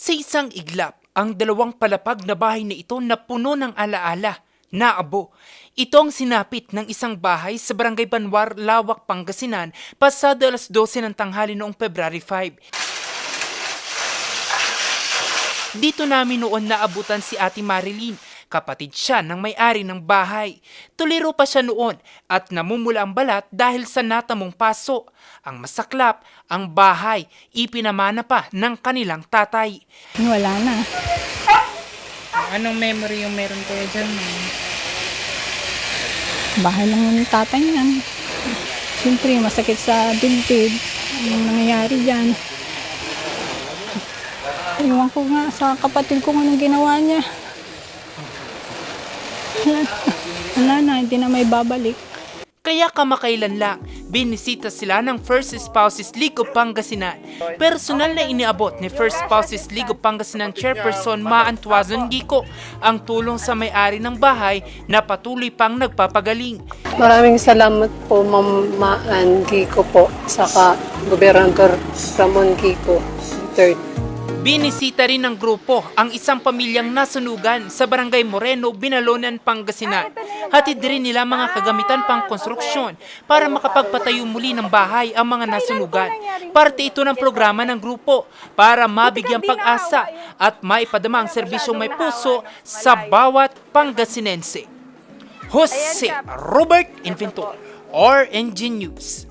Sa isang iglap, ang dalawang palapag na bahay na ito na puno ng alaala, naabo. Ito ang sinapit ng isang bahay sa Barangay Banwar, Lawak, Pangasinan, pasado alas 12 ng tanghali noong February 5. Dito namin noon naabutan si Ate Marilyn, kapatid siya ng may-ari ng bahay. Tuliro pa siya noon at namumula ang balat dahil sa natamong paso. Ang masaklap, ang bahay ipinamana pa ng kanilang tatay. Wala na. Anong memory yung meron kayo dyan, ma'am? Bahay lang yung tatay niyan. Siyempre, masakit sa dibdib. Anong nangyayari dyan? Iwan ko nga sa kapatid ko anong ginawa niya. Wala na, hindi na may babalik. Kaya kamakailan lang, binisita sila ng First Spouses League of Pangasinan. Personal na iniabot ni First Spouses League of Pangasinan Chairperson Maan Tuazon Gico ang tulong sa may-ari ng bahay na patuloy pang nagpapagaling. Maraming salamat po, Ma'am Maan Kiko po, saka Gobernador Ramon Kiko III. Binisita rin ng grupo ang isang pamilyang nasunugan sa Barangay Moreno, Binalonan, Pangasinan. Hatid rin nila mga kagamitan pang konstruksyon para makapagpatayo muli ng bahay ang mga nasunugan. Parte ito ng programa ng grupo para mabigyang pag-asa at maipadama ang serbisyong may puso sa bawat Pangasinense. Jose Robert Inventor, RNG News.